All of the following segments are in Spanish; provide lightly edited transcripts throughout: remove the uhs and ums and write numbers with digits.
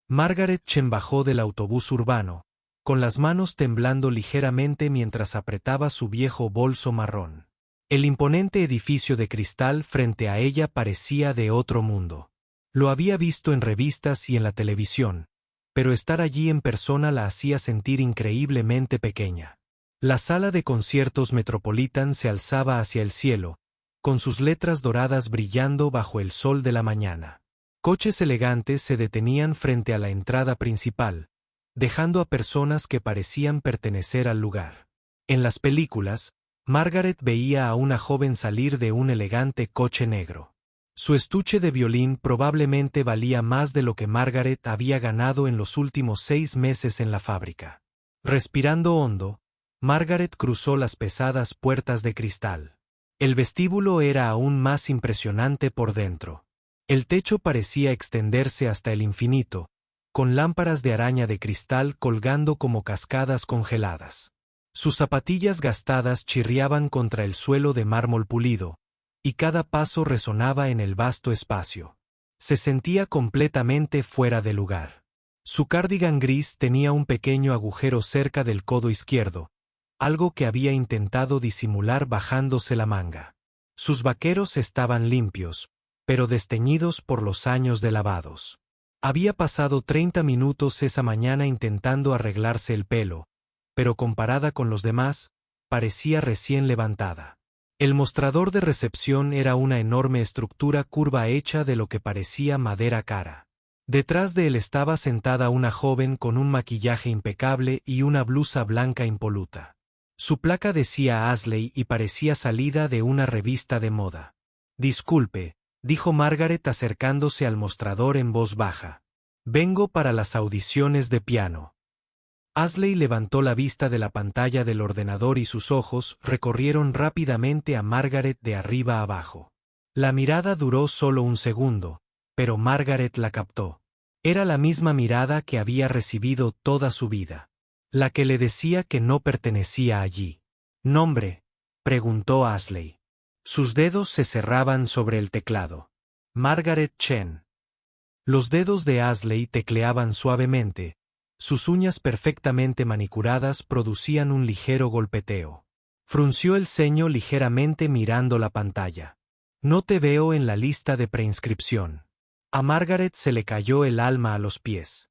Margaret Chen bajó del autobús urbano, con las manos temblando ligeramente mientras apretaba su viejo bolso marrón. El imponente edificio de cristal frente a ella parecía de otro mundo. Lo había visto en revistas y en la televisión, pero estar allí en persona la hacía sentir increíblemente pequeña. La sala de conciertos Metropolitan se alzaba hacia el cielo, con sus letras doradas brillando bajo el sol de la mañana. Coches elegantes se detenían frente a la entrada principal, dejando a personas que parecían pertenecer al lugar. En las películas, Margaret veía a una joven salir de un elegante coche negro. Su estuche de violín probablemente valía más de lo que Margaret había ganado en los últimos 6 meses en la fábrica. Respirando hondo, Margaret cruzó las pesadas puertas de cristal. El vestíbulo era aún más impresionante por dentro. El techo parecía extenderse hasta el infinito, con lámparas de araña de cristal colgando como cascadas congeladas. Sus zapatillas gastadas chirriaban contra el suelo de mármol pulido, y cada paso resonaba en el vasto espacio. Se sentía completamente fuera de lugar. Su cardigan gris tenía un pequeño agujero cerca del codo izquierdo, algo que había intentado disimular bajándose la manga. Sus vaqueros estaban limpios, pero desteñidos por los años de lavados. Había pasado 30 minutos esa mañana intentando arreglarse el pelo, pero comparada con los demás, parecía recién levantada. El mostrador de recepción era una enorme estructura curva hecha de lo que parecía madera cara. Detrás de él estaba sentada una joven con un maquillaje impecable y una blusa blanca impoluta. Su placa decía Ashley y parecía salida de una revista de moda. «Disculpe», dijo Margaret acercándose al mostrador en voz baja. «Vengo para las audiciones de piano». Ashley levantó la vista de la pantalla del ordenador y sus ojos recorrieron rápidamente a Margaret de arriba a abajo. La mirada duró solo un segundo, pero Margaret la captó. Era la misma mirada que había recibido toda su vida. La que le decía que no pertenecía allí. «¿Nombre?», preguntó Ashley. Sus dedos se cerraban sobre el teclado. «Margaret Chen». Los dedos de Ashley tecleaban suavemente. Sus uñas perfectamente manicuradas producían un ligero golpeteo. Frunció el ceño ligeramente mirando la pantalla. «No te veo en la lista de preinscripción». A Margaret se le cayó el alma a los pies.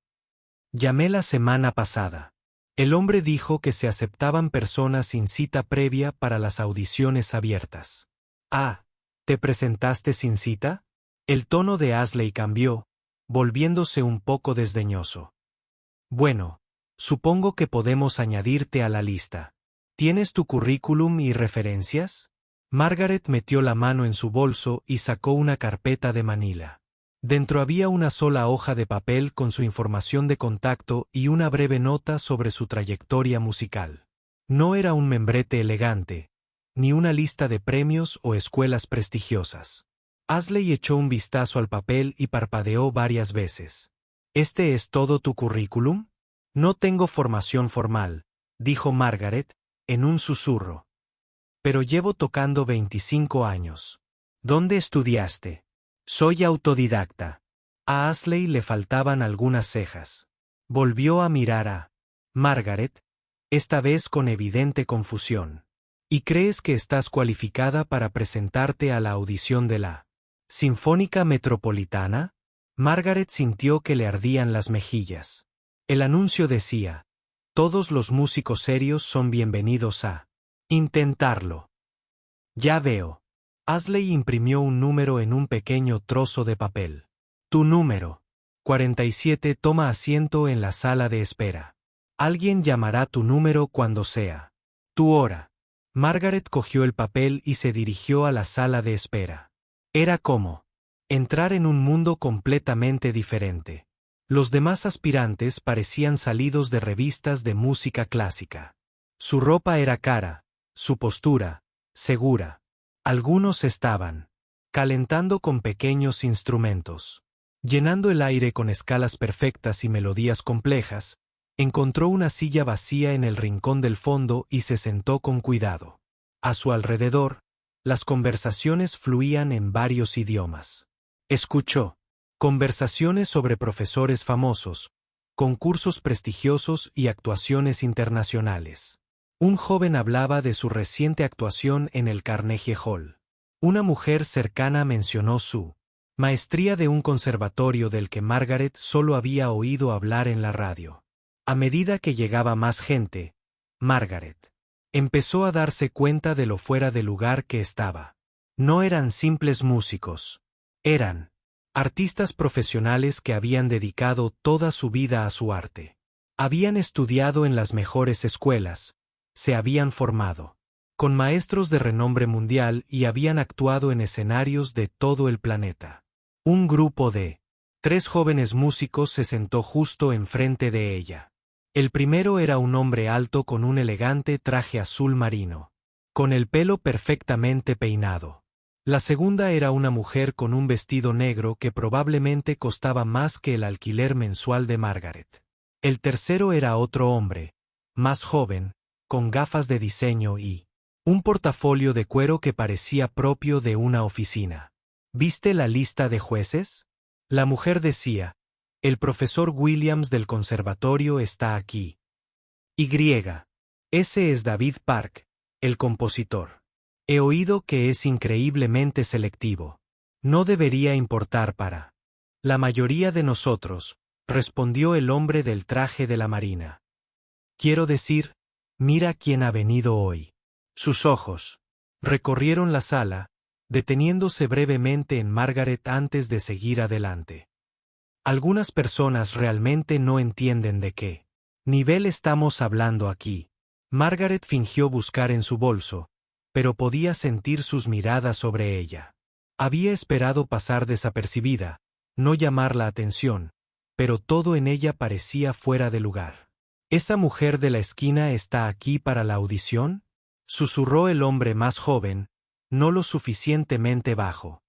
«Llamé la semana pasada». El hombre dijo que se aceptaban personas sin cita previa para las audiciones abiertas. «Ah, ¿te presentaste sin cita?». El tono de Ashley cambió, volviéndose un poco desdeñoso. «Bueno, supongo que podemos añadirte a la lista. ¿Tienes tu currículum y referencias?». Margaret metió la mano en su bolso y sacó una carpeta de manila. Dentro había una sola hoja de papel con su información de contacto y una breve nota sobre su trayectoria musical. No era un membrete elegante, ni una lista de premios o escuelas prestigiosas. Ashley echó un vistazo al papel y parpadeó varias veces. «¿Este es todo tu currículum?». «No tengo formación formal», dijo Margaret, en un susurro. «Pero llevo tocando 25 años». «¿Dónde estudiaste?». «Soy autodidacta». A Ashley le faltaban algunas cejas. Volvió a mirar a Margaret, esta vez con evidente confusión. «¿Y crees que estás cualificada para presentarte a la audición de la Sinfónica Metropolitana?». Margaret sintió que le ardían las mejillas. El anuncio decía: «Todos los músicos serios son bienvenidos a intentarlo». «Ya veo». Ashley imprimió un número en un pequeño trozo de papel. «Tu número. 47. Toma asiento en la sala de espera. Alguien llamará tu número cuando sea. Tu hora». Margaret cogió el papel y se dirigió a la sala de espera. Era como entrar en un mundo completamente diferente. Los demás aspirantes parecían salidos de revistas de música clásica. Su ropa era cara, su postura, segura. Algunos estaban calentando con pequeños instrumentos. Llenando el aire con escalas perfectas y melodías complejas, encontró una silla vacía en el rincón del fondo y se sentó con cuidado. A su alrededor, las conversaciones fluían en varios idiomas. Escuchó Conversaciones sobre profesores famosos, concursos prestigiosos y actuaciones internacionales. Un joven hablaba de su reciente actuación en el Carnegie Hall. Una mujer cercana mencionó su maestría de un conservatorio del que Margaret solo había oído hablar en la radio. A medida que llegaba más gente, Margaret empezó a darse cuenta de lo fuera de lugar que estaba. No eran simples músicos. Eran artistas profesionales que habían dedicado toda su vida a su arte. Habían estudiado en las mejores escuelas, se habían formado con maestros de renombre mundial y habían actuado en escenarios de todo el planeta. Un grupo de 3 jóvenes músicos se sentó justo enfrente de ella. El primero era un hombre alto con un elegante traje azul marino, con el pelo perfectamente peinado. La segunda era una mujer con un vestido negro que probablemente costaba más que el alquiler mensual de Margaret. El tercero era otro hombre, más joven, con gafas de diseño y un portafolio de cuero que parecía propio de una oficina. ¿Viste la lista de jueces? La mujer decía, el profesor Williams del conservatorio está aquí. Ese es David Park, el compositor. He oído que es increíblemente selectivo. No debería importar para la mayoría de nosotros, respondió el hombre del traje de la marina. Quiero decir, mira quién ha venido hoy. Sus ojos recorrieron la sala, deteniéndose brevemente en Margaret antes de seguir adelante. Algunas personas realmente no entienden de qué nivel estamos hablando aquí. Margaret fingió buscar en su bolso, pero podía sentir sus miradas sobre ella. Había esperado pasar desapercibida, no llamar la atención, pero todo en ella parecía fuera de lugar. ¿Esa mujer de la esquina está aquí para la audición?, susurró el hombre más joven, no lo suficientemente bajo.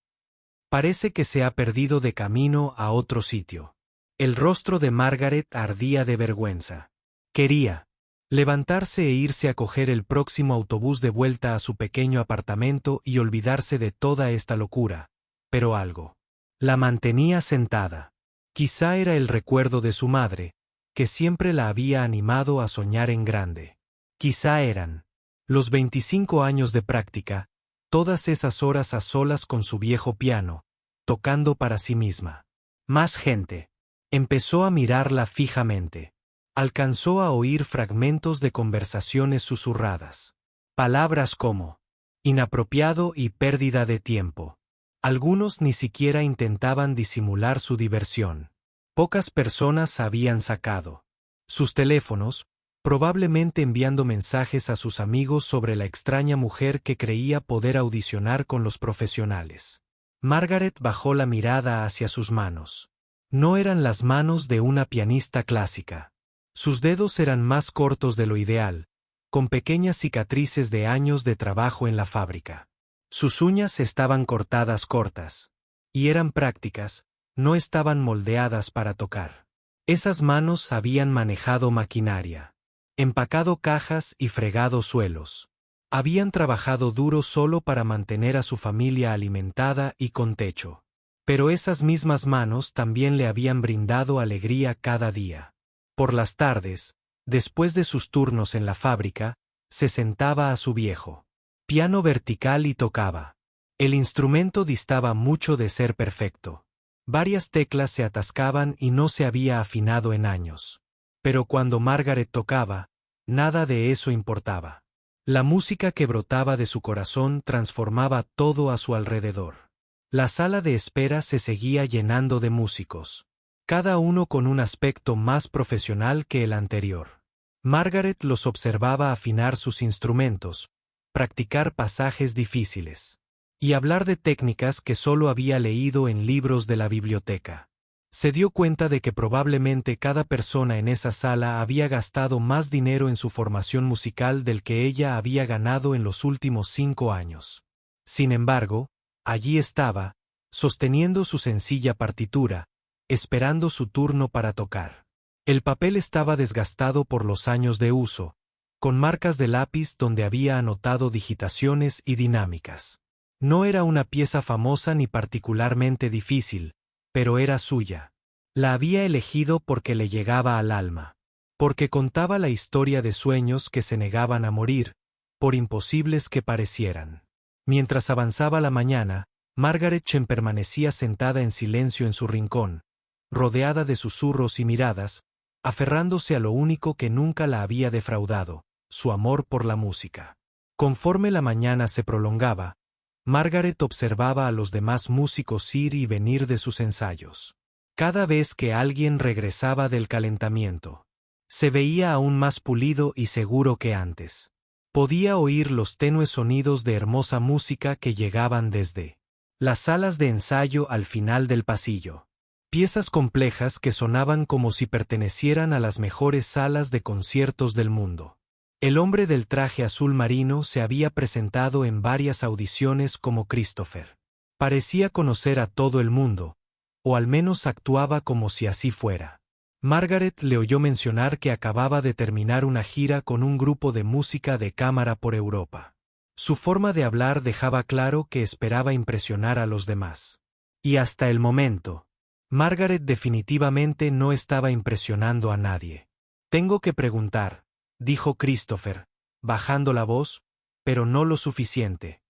Parece que se ha perdido de camino a otro sitio. El rostro de Margaret ardía de vergüenza. Quería levantarse e irse a coger el próximo autobús de vuelta a su pequeño apartamento y olvidarse de toda esta locura, pero algo la mantenía sentada. Quizá era el recuerdo de su madre, que siempre la había animado a soñar en grande. Quizá eran los 25 años de práctica, todas esas horas a solas con su viejo piano, tocando para sí misma. Más gente. Empezó a mirarla fijamente. Alcanzó a oír fragmentos de conversaciones susurradas. Palabras como inapropiado y pérdida de tiempo. Algunos ni siquiera intentaban disimular su diversión. Pocas personas habían sacado sus teléfonos, probablemente enviando mensajes a sus amigos sobre la extraña mujer que creía poder audicionar con los profesionales. Margaret bajó la mirada hacia sus manos. No eran las manos de una pianista clásica. Sus dedos eran más cortos de lo ideal, con pequeñas cicatrices de años de trabajo en la fábrica. Sus uñas estaban cortadas cortas. Y eran prácticas, no estaban moldeadas para tocar. Esas manos habían manejado maquinaria, empacado cajas y fregado suelos. Habían trabajado duro solo para mantener a su familia alimentada y con techo. Pero esas mismas manos también le habían brindado alegría cada día. Por las tardes, después de sus turnos en la fábrica, se sentaba a su viejo piano vertical y tocaba. El instrumento distaba mucho de ser perfecto. Varias teclas se atascaban y no se había afinado en años. Pero cuando Margaret tocaba, nada de eso importaba. La música que brotaba de su corazón transformaba todo a su alrededor. La sala de espera se seguía llenando de músicos, cada uno con un aspecto más profesional que el anterior. Margaret los observaba afinar sus instrumentos, practicar pasajes difíciles y hablar de técnicas que solo había leído en libros de la biblioteca. Se dio cuenta de que probablemente cada persona en esa sala había gastado más dinero en su formación musical del que ella había ganado en los últimos 5 años. Sin embargo, allí estaba, sosteniendo su sencilla partitura, esperando su turno para tocar. El papel estaba desgastado por los años de uso, con marcas de lápiz donde había anotado digitaciones y dinámicas. No era una pieza famosa ni particularmente difícil, pero era suya. La había elegido porque le llegaba al alma. Porque contaba la historia de sueños que se negaban a morir, por imposibles que parecieran. Mientras avanzaba la mañana, Margaret Chen permanecía sentada en silencio en su rincón, rodeada de susurros y miradas, aferrándose a lo único que nunca la había defraudado, su amor por la música. Conforme la mañana se prolongaba, Margaret observaba a los demás músicos ir y venir de sus ensayos. Cada vez que alguien regresaba del calentamiento, se veía aún más pulido y seguro que antes. Podía oír los tenues sonidos de hermosa música que llegaban desde las salas de ensayo al final del pasillo. Piezas complejas que sonaban como si pertenecieran a las mejores salas de conciertos del mundo. El hombre del traje azul marino se había presentado en varias audiciones como Christopher. Parecía conocer a todo el mundo, o al menos actuaba como si así fuera. Margaret le oyó mencionar que acababa de terminar una gira con un grupo de música de cámara por Europa. Su forma de hablar dejaba claro que esperaba impresionar a los demás. Y hasta el momento, Margaret definitivamente no estaba impresionando a nadie. «Tengo que preguntar», dijo Christopher, bajando la voz, pero no lo suficiente.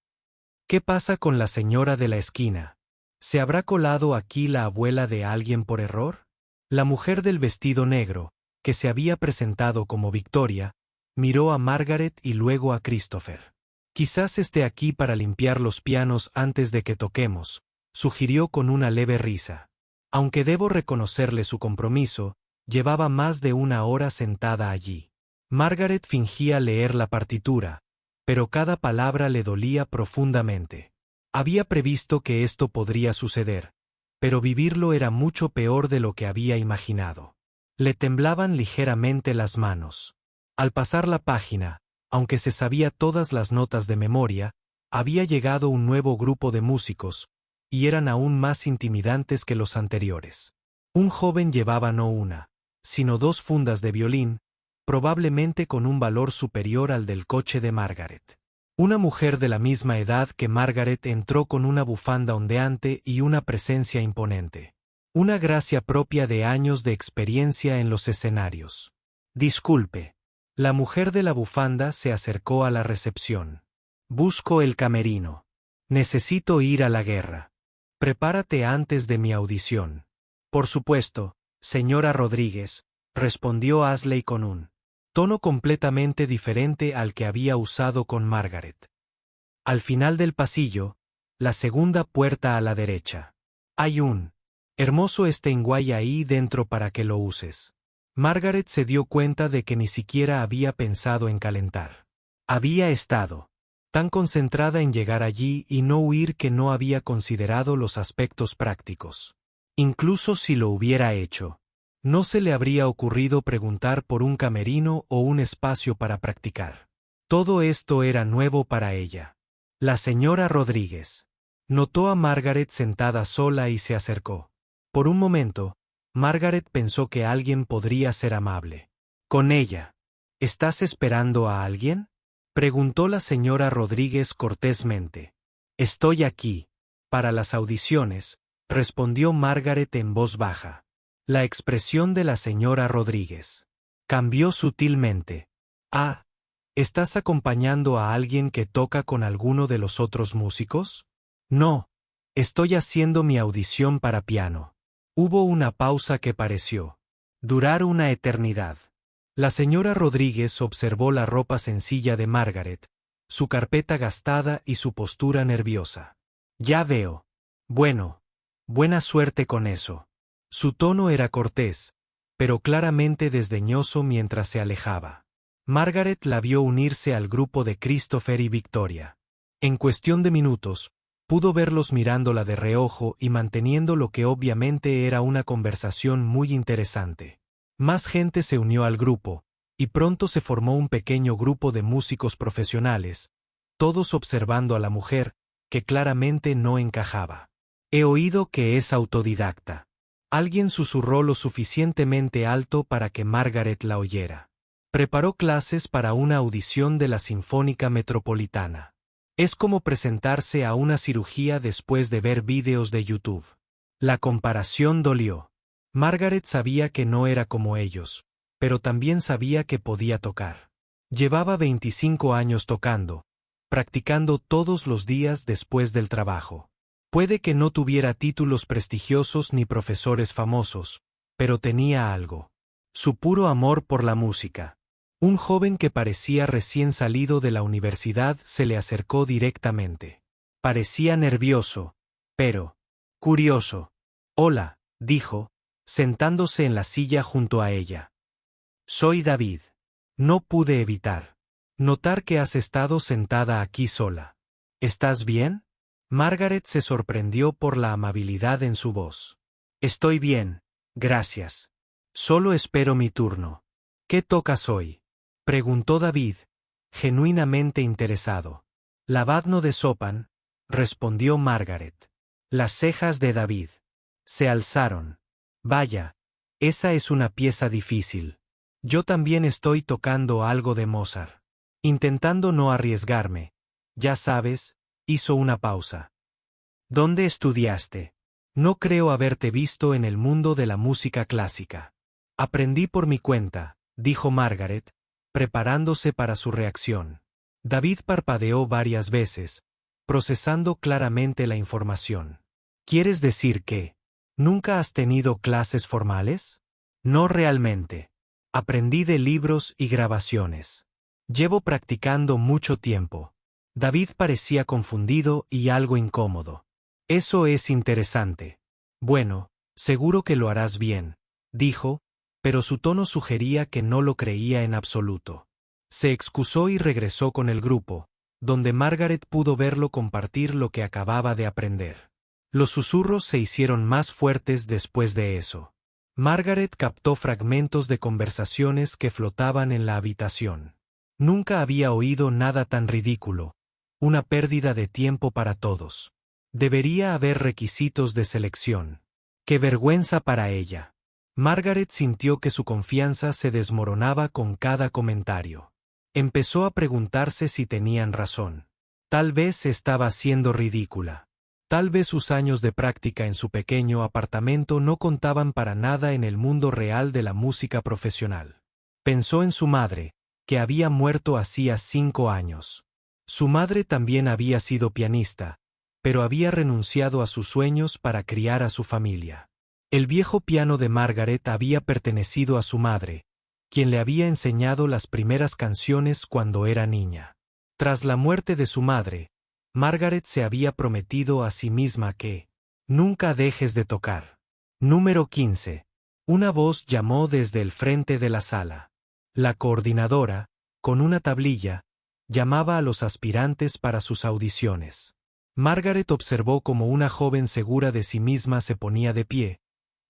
«¿Qué pasa con la señora de la esquina? ¿Se habrá colado aquí la abuela de alguien por error?» La mujer del vestido negro, que se había presentado como Victoria, miró a Margaret y luego a Christopher. «Quizás esté aquí para limpiar los pianos antes de que toquemos», sugirió con una leve risa. Aunque debo reconocerle su compromiso, llevaba más de una hora sentada allí. Margaret fingía leer la partitura, pero cada palabra le dolía profundamente. Había previsto que esto podría suceder, pero vivirlo era mucho peor de lo que había imaginado. Le temblaban ligeramente las manos. Al pasar la página, aunque se sabía todas las notas de memoria, había llegado un nuevo grupo de músicos, y eran aún más intimidantes que los anteriores. Un joven llevaba no una, sino 2 fundas de violín, probablemente con un valor superior al del coche de Margaret. Una mujer de la misma edad que Margaret entró con una bufanda ondeante y una presencia imponente. Una gracia propia de años de experiencia en los escenarios. «Disculpe». La mujer de la bufanda se acercó a la recepción. «Busco el camerino. Necesito ir a la guerra. Prepárate antes de mi audición». «Por supuesto, señora Rodríguez», respondió Ashley con un tono completamente diferente al que había usado con Margaret. Al final del pasillo, la segunda puerta a la derecha. «Hay un hermoso Steinway ahí dentro para que lo uses». Margaret se dio cuenta de que ni siquiera había pensado en calentar. Había estado tan concentrada en llegar allí y no huir que no había considerado los aspectos prácticos. Incluso si lo hubiera hecho, no se le habría ocurrido preguntar por un camerino o un espacio para practicar. Todo esto era nuevo para ella. La señora Rodríguez notó a Margaret sentada sola y se acercó. Por un momento, Margaret pensó que alguien podría ser amable con ella. «¿Estás esperando a alguien?», preguntó la señora Rodríguez cortésmente. «Estoy aquí para las audiciones», respondió Margaret en voz baja. La expresión de la señora Rodríguez cambió sutilmente. «Ah, ¿estás acompañando a alguien que toca con alguno de los otros músicos?» «No, estoy haciendo mi audición para piano». Hubo una pausa que pareció durar una eternidad. La señora Rodríguez observó la ropa sencilla de Margaret, su carpeta gastada y su postura nerviosa. «Ya veo. Bueno, buena suerte con eso». Su tono era cortés, pero claramente desdeñoso mientras se alejaba. Margaret la vio unirse al grupo de Christopher y Victoria. En cuestión de minutos, pudo verlos mirándola de reojo y manteniendo lo que obviamente era una conversación muy interesante. Más gente se unió al grupo, y pronto se formó un pequeño grupo de músicos profesionales, todos observando a la mujer, que claramente no encajaba. «He oído que es autodidacta». Alguien susurró lo suficientemente alto para que Margaret la oyera. Preparó clases para una audición de la Sinfónica Metropolitana. Es como presentarse a una cirugía después de ver vídeos de YouTube. La comparación dolió. Margaret sabía que no era como ellos, pero también sabía que podía tocar. Llevaba 25 años tocando, practicando todos los días después del trabajo. Puede que no tuviera títulos prestigiosos ni profesores famosos, pero tenía algo. Su puro amor por la música. Un joven que parecía recién salido de la universidad se le acercó directamente. Parecía nervioso, pero curioso. Hola, dijo, sentándose en la silla junto a ella. Soy David. No pude evitar notar que has estado sentada aquí sola. ¿Estás bien? Margaret se sorprendió por la amabilidad en su voz. Estoy bien, gracias. Solo espero mi turno. ¿Qué tocas hoy? Preguntó David, genuinamente interesado. Lavadno de Chopin, respondió Margaret. Las cejas de David se alzaron. Vaya, esa es una pieza difícil. Yo también estoy tocando algo de Mozart. Intentando no arriesgarme. Ya sabes, hizo una pausa. ¿Dónde estudiaste? No creo haberte visto en el mundo de la música clásica. Aprendí por mi cuenta, dijo Margaret, preparándose para su reacción. David parpadeó varias veces, procesando claramente la información. ¿Quieres decir que nunca has tenido clases formales? No realmente. Aprendí de libros y grabaciones. Llevo practicando mucho tiempo. David parecía confundido y algo incómodo. Eso es interesante. Bueno, seguro que lo harás bien, dijo, pero su tono sugería que no lo creía en absoluto. Se excusó y regresó con el grupo, donde Margaret pudo verlo compartir lo que acababa de aprender. Los susurros se hicieron más fuertes después de eso. Margaret captó fragmentos de conversaciones que flotaban en la habitación. Nunca había oído nada tan ridículo. Una pérdida de tiempo para todos. Debería haber requisitos de selección. ¡Qué vergüenza para ella! Margaret sintió que su confianza se desmoronaba con cada comentario. Empezó a preguntarse si tenían razón. Tal vez estaba siendo ridícula. Tal vez sus años de práctica en su pequeño apartamento no contaban para nada en el mundo real de la música profesional. Pensó en su madre, que había muerto hacía 5 años. Su madre también había sido pianista, pero había renunciado a sus sueños para criar a su familia. El viejo piano de Margaret había pertenecido a su madre, quien le había enseñado las primeras canciones cuando era niña. Tras la muerte de su madre, Margaret se había prometido a sí misma que nunca dejes de tocar. Número 15. Una voz llamó desde el frente de la sala. La coordinadora, con una tablilla, llamaba a los aspirantes para sus audiciones. Margaret observó cómo una joven segura de sí misma se ponía de pie,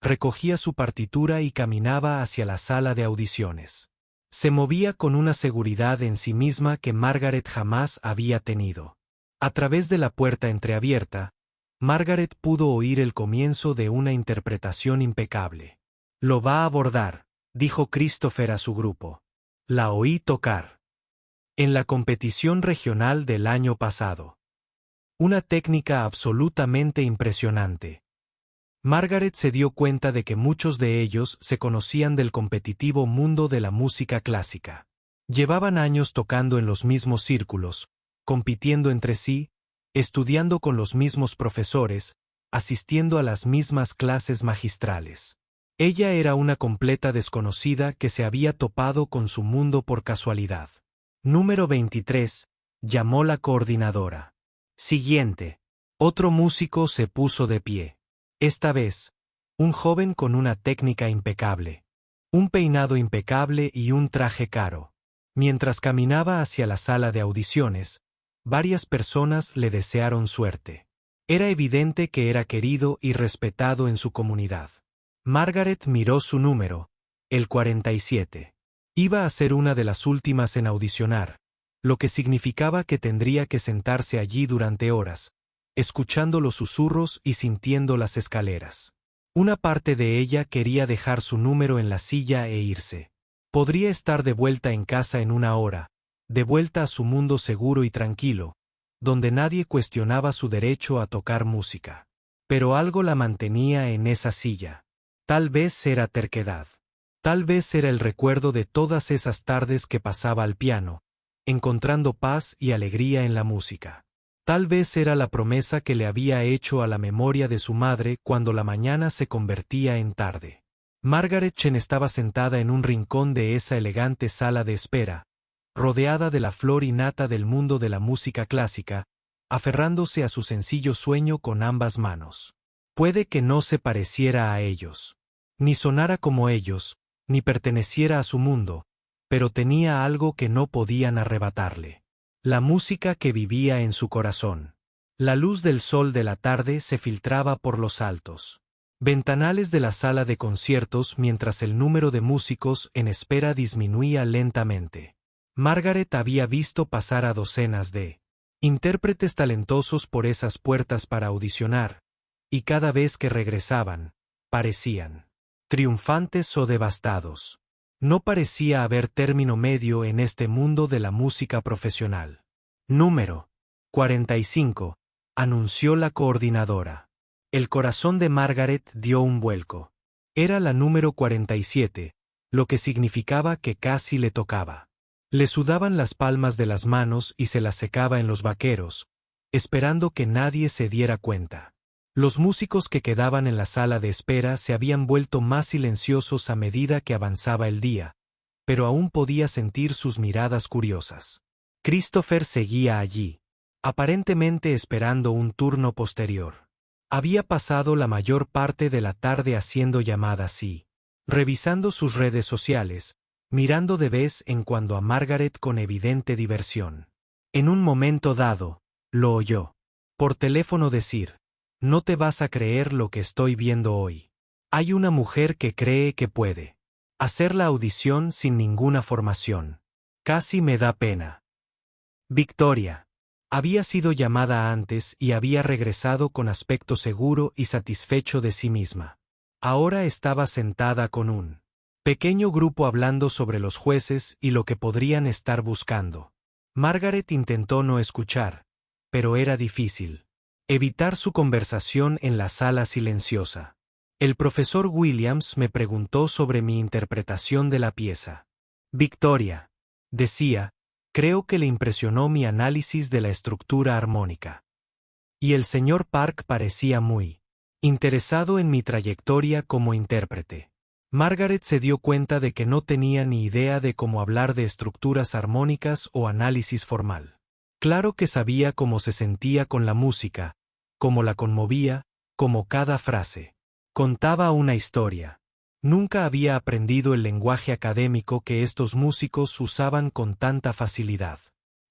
recogía su partitura y caminaba hacia la sala de audiciones. Se movía con una seguridad en sí misma que Margaret jamás había tenido. A través de la puerta entreabierta, Margaret pudo oír el comienzo de una interpretación impecable. Lo va a abordar, dijo Christopher a su grupo. La oí tocar en la competición regional del año pasado. Una técnica absolutamente impresionante. Margaret se dio cuenta de que muchos de ellos se conocían del competitivo mundo de la música clásica. Llevaban años tocando en los mismos círculos, compitiendo entre sí, estudiando con los mismos profesores, asistiendo a las mismas clases magistrales. Ella era una completa desconocida que se había topado con su mundo por casualidad. Número 23. Llamó la coordinadora. Siguiente. Otro músico se puso de pie. Esta vez, un joven con una técnica impecable. Un peinado impecable y un traje caro. Mientras caminaba hacia la sala de audiciones, varias personas le desearon suerte. Era evidente que era querido y respetado en su comunidad. Margaret miró su número, el 47. Iba a ser una de las últimas en audicionar, lo que significaba que tendría que sentarse allí durante horas, escuchando los susurros y sintiendo las escaleras. Una parte de ella quería dejar su número en la silla e irse. Podría estar de vuelta en casa en una hora, de vuelta a su mundo seguro y tranquilo, donde nadie cuestionaba su derecho a tocar música. Pero algo la mantenía en esa silla. Tal vez era terquedad. Tal vez era el recuerdo de todas esas tardes que pasaba al piano, encontrando paz y alegría en la música. Tal vez era la promesa que le había hecho a la memoria de su madre cuando la mañana se convertía en tarde. Margaret Chen estaba sentada en un rincón de esa elegante sala de espera, rodeada de la flor innata del mundo de la música clásica, aferrándose a su sencillo sueño con ambas manos. Puede que no se pareciera a ellos, ni sonara como ellos, ni perteneciera a su mundo, pero tenía algo que no podían arrebatarle. La música que vivía en su corazón. La luz del sol de la tarde se filtraba por los altos ventanales de la sala de conciertos mientras el número de músicos en espera disminuía lentamente. Margaret había visto pasar a docenas de intérpretes talentosos por esas puertas para audicionar, y cada vez que regresaban, parecían triunfantes o devastados. No parecía haber término medio en este mundo de la música profesional. Número 45, anunció la coordinadora. El corazón de Margaret dio un vuelco. Era la número 47, lo que significaba que casi le tocaba. Le sudaban las palmas de las manos y se las secaba en los vaqueros, esperando que nadie se diera cuenta. Los músicos que quedaban en la sala de espera se habían vuelto más silenciosos a medida que avanzaba el día, pero aún podía sentir sus miradas curiosas. Christopher seguía allí, aparentemente esperando un turno posterior. Había pasado la mayor parte de la tarde haciendo llamadas y revisando sus redes sociales, mirando de vez en cuando a Margaret con evidente diversión. En un momento dado, lo oyó por teléfono decir: «No te vas a creer lo que estoy viendo hoy. Hay una mujer que cree que puede hacer la audición sin ninguna formación. Casi me da pena». Victoria había sido llamada antes y había regresado con aspecto seguro y satisfecho de sí misma. Ahora estaba sentada con un pequeño grupo hablando sobre los jueces y lo que podrían estar buscando. Margaret intentó no escuchar, pero era difícil evitar su conversación en la sala silenciosa. El profesor Williams me preguntó sobre mi interpretación de la pieza. Victoria, decía, creo que le impresionó mi análisis de la estructura armónica. Y el señor Park parecía muy interesado en mi trayectoria como intérprete. Margaret se dio cuenta de que no tenía ni idea de cómo hablar de estructuras armónicas o análisis formal. Claro que sabía cómo se sentía con la música, cómo la conmovía, cómo cada frase contaba una historia. Nunca había aprendido el lenguaje académico que estos músicos usaban con tanta facilidad.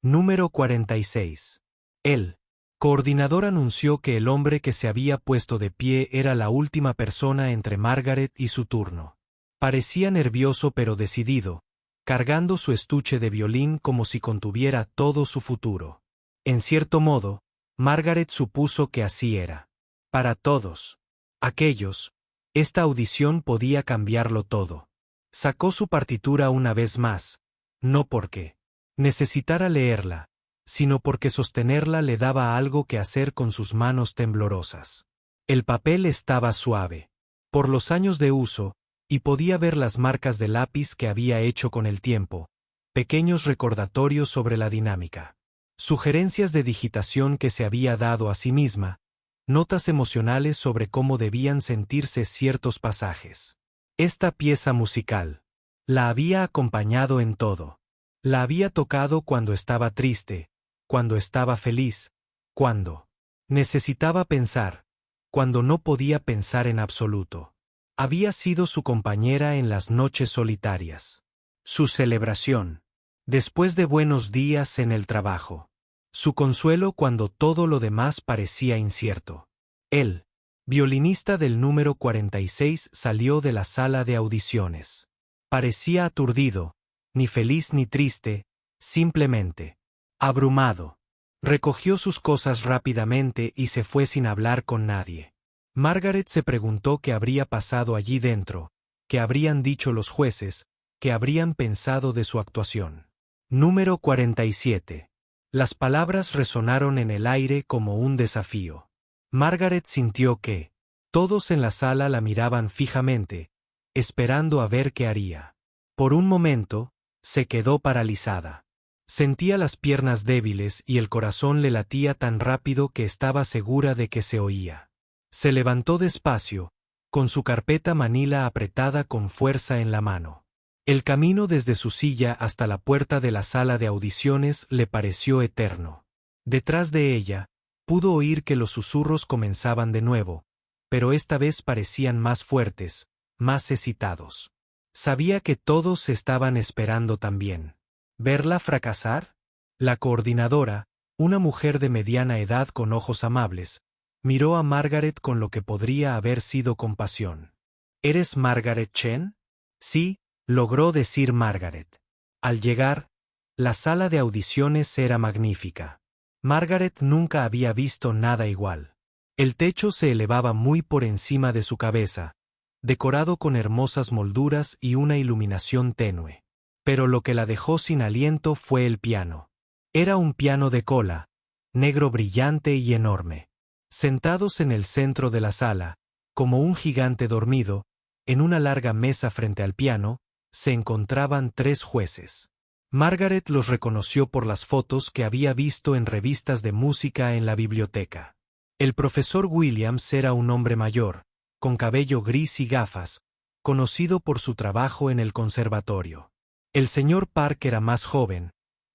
Número 46. El coordinador anunció que el hombre que se había puesto de pie era la última persona entre Margaret y su turno. Parecía nervioso pero decidido, cargando su estuche de violín como si contuviera todo su futuro. En cierto modo, Margaret supuso que así era. Para todos aquellos, esta audición podía cambiarlo todo. Sacó su partitura una vez más, no porque necesitara leerla, sino porque sostenerla le daba algo que hacer con sus manos temblorosas. El papel estaba suave, por los años de uso, y podía ver las marcas de lápiz que había hecho con el tiempo, pequeños recordatorios sobre la dinámica, sugerencias de digitación que se había dado a sí misma, notas emocionales sobre cómo debían sentirse ciertos pasajes. Esta pieza musical la había acompañado en todo. La había tocado cuando estaba triste, cuando estaba feliz, cuando necesitaba pensar, cuando no podía pensar en absoluto. Había sido su compañera en las noches solitarias. Su celebración, después de buenos días en el trabajo. Su consuelo cuando todo lo demás parecía incierto. El violinista del número 46 salió de la sala de audiciones. Parecía aturdido, ni feliz ni triste, simplemente abrumado. Recogió sus cosas rápidamente y se fue sin hablar con nadie. Margaret se preguntó qué habría pasado allí dentro, qué habrían dicho los jueces, qué habrían pensado de su actuación. Número 47. Las palabras resonaron en el aire como un desafío. Margaret sintió que todos en la sala la miraban fijamente, esperando a ver qué haría. Por un momento, se quedó paralizada. Sentía las piernas débiles y el corazón le latía tan rápido que estaba segura de que se oía. Se levantó despacio, con su carpeta manila apretada con fuerza en la mano. El camino desde su silla hasta la puerta de la sala de audiciones le pareció eterno. Detrás de ella, pudo oír que los susurros comenzaban de nuevo, pero esta vez parecían más fuertes, más excitados. Sabía que todos estaban esperando también. ¿Verla fracasar? La coordinadora, una mujer de mediana edad con ojos amables, miró a Margaret con lo que podría haber sido compasión. ¿Eres Margaret Chen? Sí, logró decir Margaret. Al llegar, la sala de audiciones era magnífica. Margaret nunca había visto nada igual. El techo se elevaba muy por encima de su cabeza, decorado con hermosas molduras y una iluminación tenue. Pero lo que la dejó sin aliento fue el piano. Era un piano de cola, negro brillante y enorme. Sentados en el centro de la sala, como un gigante dormido, en una larga mesa frente al piano, se encontraban 3 jueces. Margaret los reconoció por las fotos que había visto en revistas de música en la biblioteca. El profesor Williams era un hombre mayor, con cabello gris y gafas, conocido por su trabajo en el conservatorio. El señor Park era más joven,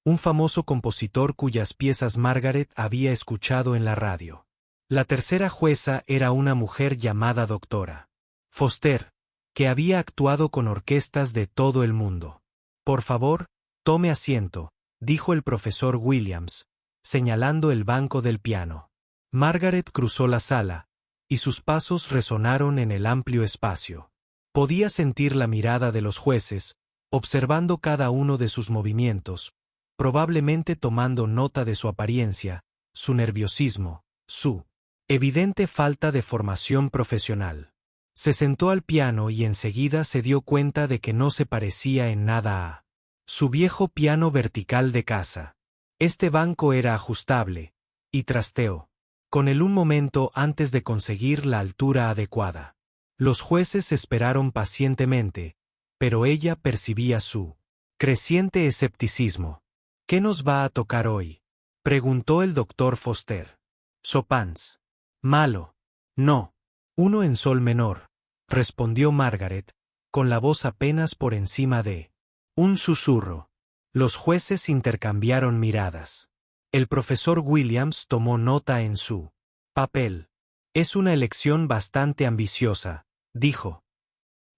un famoso compositor cuyas piezas Margaret había escuchado en la radio. La tercera jueza era una mujer llamada Doctora Foster, que había actuado con orquestas de todo el mundo. Por favor, tome asiento, dijo el profesor Williams, señalando el banco del piano. Margaret cruzó la sala, y sus pasos resonaron en el amplio espacio. Podía sentir la mirada de los jueces, observando cada uno de sus movimientos, probablemente tomando nota de su apariencia, su nerviosismo, su evidente falta de formación profesional. Se sentó al piano y enseguida se dio cuenta de que no se parecía en nada a su viejo piano vertical de casa. Este banco era ajustable, y trasteó con él un momento antes de conseguir la altura adecuada. Los jueces esperaron pacientemente, pero ella percibía su creciente escepticismo. ¿Qué nos va a tocar hoy?, preguntó el doctor Foster. Chopins. Malo. No. Uno en sol menor, respondió Margaret, con la voz apenas por encima de un susurro. Los jueces intercambiaron miradas. El profesor Williams tomó nota en su papel. Es una elección bastante ambiciosa, dijo.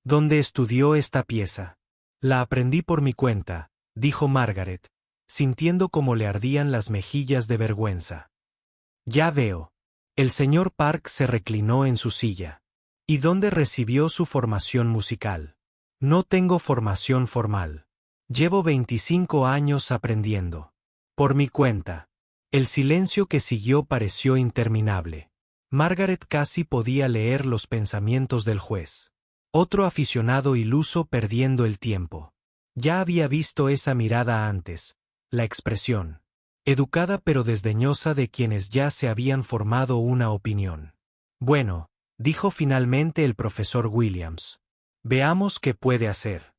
¿Dónde estudió esta pieza? La aprendí por mi cuenta, dijo Margaret, sintiendo como le ardían las mejillas de vergüenza. Ya veo. El señor Park se reclinó en su silla. ¿Y dónde recibió su formación musical? No tengo formación formal. Llevo 25 años aprendiendo. Por mi cuenta. El silencio que siguió pareció interminable. Margaret casi podía leer los pensamientos del juez. Otro aficionado iluso perdiendo el tiempo. Ya había visto esa mirada antes, la expresión educada pero desdeñosa de quienes ya se habían formado una opinión. Bueno, dijo finalmente el profesor Williams. Veamos qué puede hacer.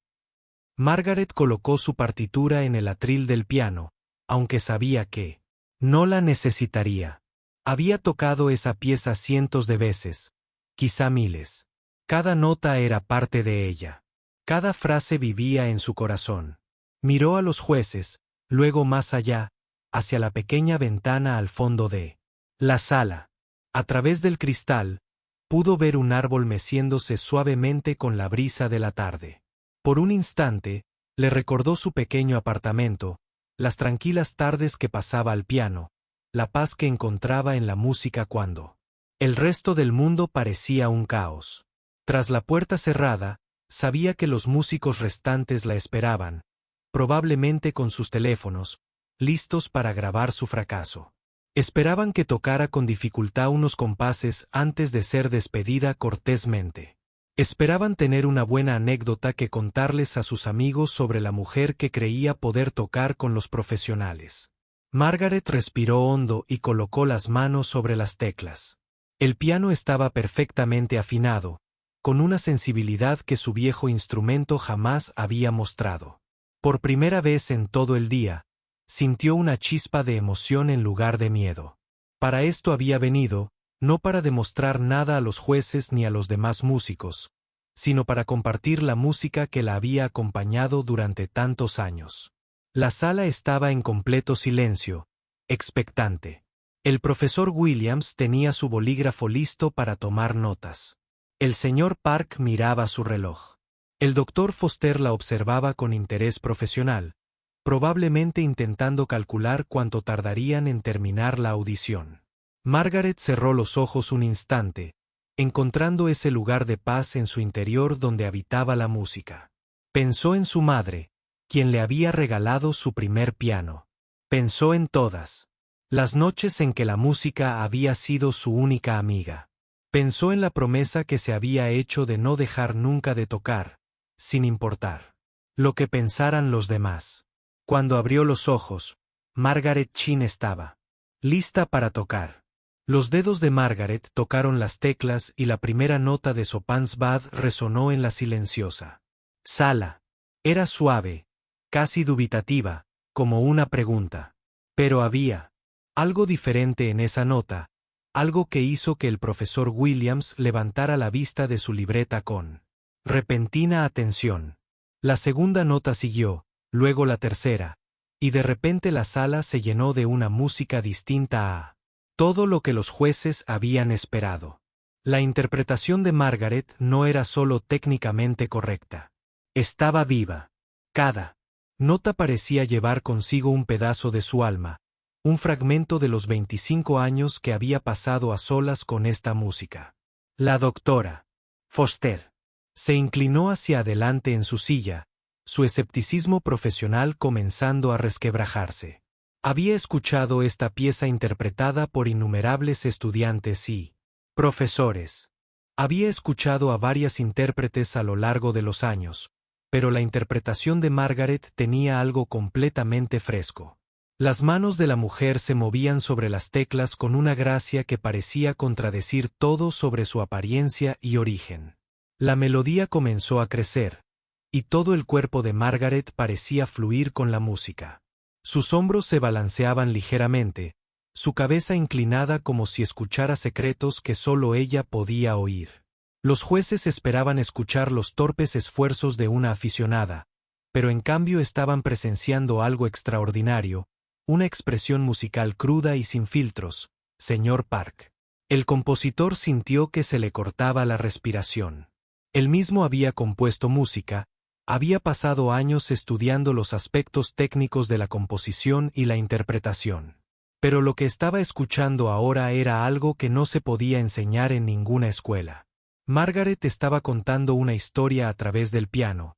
Margaret colocó su partitura en el atril del piano, aunque sabía que no la necesitaría. Había tocado esa pieza cientos de veces, quizá miles. Cada nota era parte de ella. Cada frase vivía en su corazón. Miró a los jueces, luego más allá, hacia la pequeña ventana al fondo de la sala. A través del cristal, pudo ver un árbol meciéndose suavemente con la brisa de la tarde. Por un instante, le recordó su pequeño apartamento, las tranquilas tardes que pasaba al piano, la paz que encontraba en la música cuando el resto del mundo parecía un caos. Tras la puerta cerrada, sabía que los músicos restantes la esperaban, probablemente con sus teléfonos, listos para grabar su fracaso. Esperaban que tocara con dificultad unos compases antes de ser despedida cortésmente. Esperaban tener una buena anécdota que contarles a sus amigos sobre la mujer que creía poder tocar con los profesionales. Margaret respiró hondo y colocó las manos sobre las teclas. El piano estaba perfectamente afinado, con una sensibilidad que su viejo instrumento jamás había mostrado. Por primera vez en todo el día, sintió una chispa de emoción en lugar de miedo. Para esto había venido, no para demostrar nada a los jueces ni a los demás músicos, sino para compartir la música que la había acompañado durante tantos años. La sala estaba en completo silencio, expectante. El profesor Williams tenía su bolígrafo listo para tomar notas. El señor Park miraba su reloj. El doctor Foster la observaba con interés profesional, probablemente intentando calcular cuánto tardarían en terminar la audición. Margaret cerró los ojos un instante, encontrando ese lugar de paz en su interior donde habitaba la música. Pensó en su madre, quien le había regalado su primer piano. Pensó en todas las noches en que la música había sido su única amiga. Pensó en la promesa que se había hecho de no dejar nunca de tocar, sin importar lo que pensaran los demás. Cuando abrió los ojos, Margaret Chin estaba lista para tocar. Los dedos de Margaret tocaron las teclas y la primera nota de Chopin's Bad resonó en la silenciosa sala. Era suave, casi dubitativa, como una pregunta. Pero había algo diferente en esa nota, algo que hizo que el profesor Williams levantara la vista de su libreta con repentina atención. La segunda nota siguió, luego la tercera, y de repente la sala se llenó de una música distinta a todo lo que los jueces habían esperado. La interpretación de Margaret no era solo técnicamente correcta. Estaba viva. Cada nota parecía llevar consigo un pedazo de su alma, un fragmento de los 25 años que había pasado a solas con esta música. La doctora Foster se inclinó hacia adelante en su silla, su escepticismo profesional comenzando a resquebrajarse. Había escuchado esta pieza interpretada por innumerables estudiantes y profesores. Había escuchado a varias intérpretes a lo largo de los años, pero la interpretación de Margaret tenía algo completamente fresco. Las manos de la mujer se movían sobre las teclas con una gracia que parecía contradecir todo sobre su apariencia y origen. La melodía comenzó a crecer, y todo el cuerpo de Margaret parecía fluir con la música. Sus hombros se balanceaban ligeramente, su cabeza inclinada como si escuchara secretos que solo ella podía oír. Los jueces esperaban escuchar los torpes esfuerzos de una aficionada, pero en cambio estaban presenciando algo extraordinario, una expresión musical cruda y sin filtros, señor Park. El compositor sintió que se le cortaba la respiración. Él mismo había compuesto música, había pasado años estudiando los aspectos técnicos de la composición y la interpretación. Pero lo que estaba escuchando ahora era algo que no se podía enseñar en ninguna escuela. Margaret estaba contando una historia a través del piano,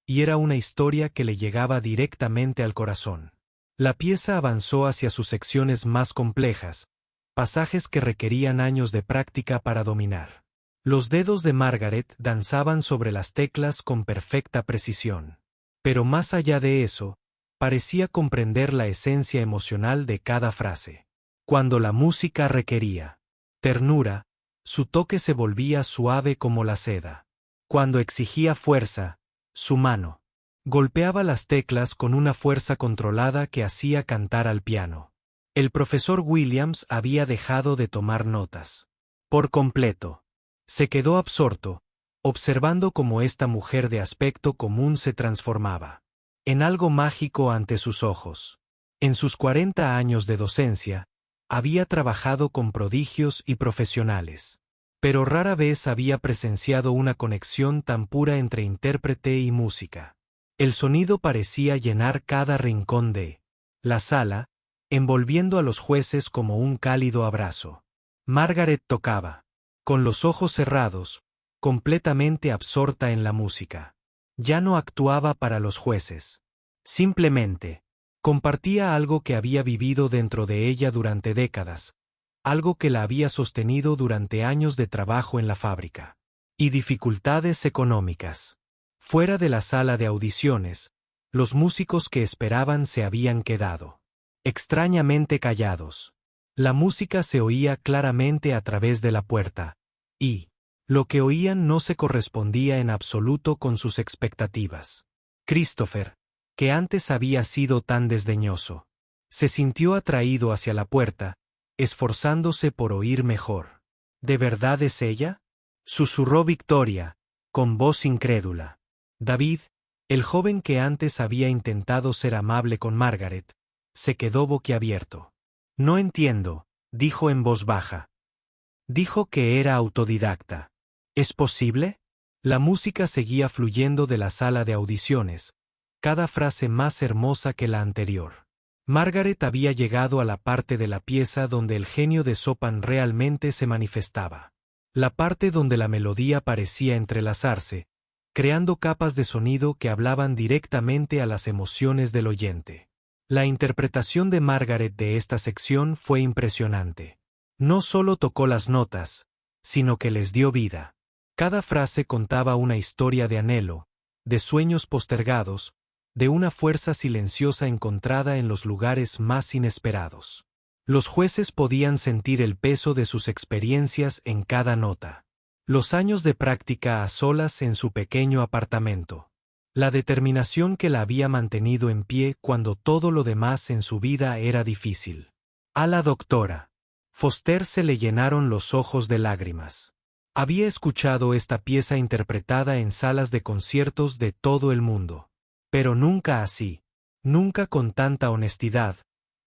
y era una historia que le llegaba directamente al corazón. La pieza avanzó hacia sus secciones más complejas, pasajes que requerían años de práctica para dominar. Los dedos de Margaret danzaban sobre las teclas con perfecta precisión. Pero más allá de eso, parecía comprender la esencia emocional de cada frase. Cuando la música requería ternura, su toque se volvía suave como la seda. Cuando exigía fuerza, su mano golpeaba las teclas con una fuerza controlada que hacía cantar al piano. El profesor Williams había dejado de tomar notas. Por completo. Se quedó absorto, observando cómo esta mujer de aspecto común se transformaba en algo mágico ante sus ojos. En sus 40 años de docencia, había trabajado con prodigios y profesionales, pero rara vez había presenciado una conexión tan pura entre intérprete y música. El sonido parecía llenar cada rincón de la sala, envolviendo a los jueces como un cálido abrazo. Margaret tocaba, con los ojos cerrados, completamente absorta en la música. Ya no actuaba para los jueces. Simplemente compartía algo que había vivido dentro de ella durante décadas, algo que la había sostenido durante años de trabajo en la fábrica. Y dificultades económicas. Fuera de la sala de audiciones, los músicos que esperaban se habían quedado extrañamente callados. La música se oía claramente a través de la puerta, y lo que oían no se correspondía en absoluto con sus expectativas. Christopher, que antes había sido tan desdeñoso, se sintió atraído hacia la puerta, esforzándose por oír mejor. ¿De verdad es ella?, susurró Victoria, con voz incrédula. David, el joven que antes había intentado ser amable con Margaret, se quedó boquiabierto. No entiendo, dijo en voz baja. Dijo que era autodidacta. ¿Es posible? La música seguía fluyendo de la sala de audiciones, cada frase más hermosa que la anterior. Margaret había llegado a la parte de la pieza donde el genio de Chopin realmente se manifestaba. La parte donde la melodía parecía entrelazarse, creando capas de sonido que hablaban directamente a las emociones del oyente. La interpretación de Margaret de esta sección fue impresionante. No solo tocó las notas, sino que les dio vida. Cada frase contaba una historia de anhelo, de sueños postergados, de una fuerza silenciosa encontrada en los lugares más inesperados. Los jueces podían sentir el peso de sus experiencias en cada nota. Los años de práctica a solas en su pequeño apartamento. La determinación que la había mantenido en pie cuando todo lo demás en su vida era difícil. A la doctora Foster se le llenaron los ojos de lágrimas. Había escuchado esta pieza interpretada en salas de conciertos de todo el mundo. Pero nunca así, nunca con tanta honestidad,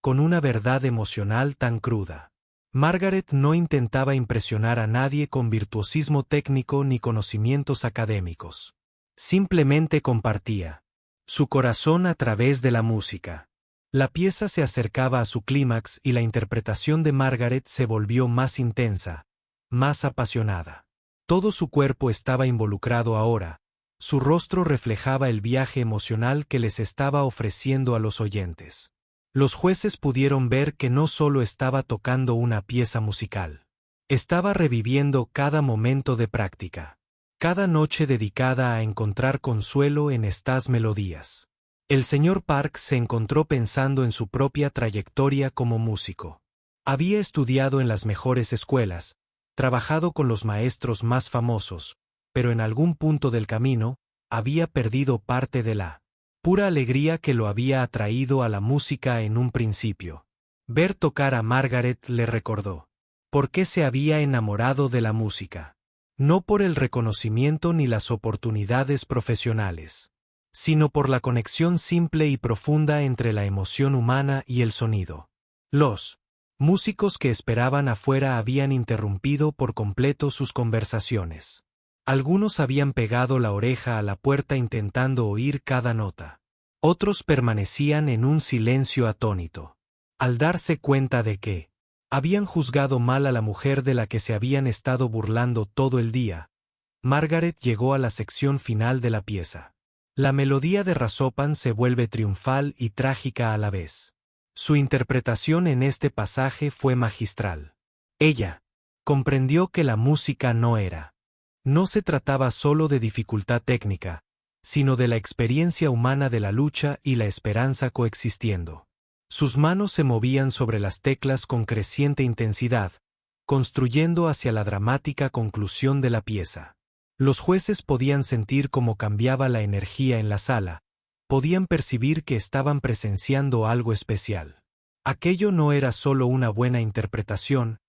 con una verdad emocional tan cruda. Margaret no intentaba impresionar a nadie con virtuosismo técnico ni conocimientos académicos. Simplemente compartía su corazón a través de la música. La pieza se acercaba a su clímax y la interpretación de Margaret se volvió más intensa, más apasionada. Todo su cuerpo estaba involucrado ahora, su rostro reflejaba el viaje emocional que les estaba ofreciendo a los oyentes. Los jueces pudieron ver que no solo estaba tocando una pieza musical. Estaba reviviendo cada momento de práctica. Cada noche dedicada a encontrar consuelo en estas melodías. El señor Park se encontró pensando en su propia trayectoria como músico. Había estudiado en las mejores escuelas, trabajado con los maestros más famosos, pero en algún punto del camino, había perdido parte de la pura alegría que lo había atraído a la música en un principio. Ver tocar a Margaret le recordó por qué se había enamorado de la música. No por el reconocimiento ni las oportunidades profesionales, sino por la conexión simple y profunda entre la emoción humana y el sonido. Los músicos que esperaban afuera habían interrumpido por completo sus conversaciones. Algunos habían pegado la oreja a la puerta intentando oír cada nota. Otros permanecían en un silencio atónito, al darse cuenta de que habían juzgado mal a la mujer de la que se habían estado burlando todo el día. Margaret llegó a la sección final de la pieza. La melodía de Chopin se vuelve triunfal y trágica a la vez. Su interpretación en este pasaje fue magistral. Ella comprendió que la música no se trataba solo de dificultad técnica, sino de la experiencia humana de la lucha y la esperanza coexistiendo. Sus manos se movían sobre las teclas con creciente intensidad, construyendo hacia la dramática conclusión de la pieza. Los jueces podían sentir cómo cambiaba la energía en la sala, podían percibir que estaban presenciando algo especial. Aquello no era solo una buena interpretación,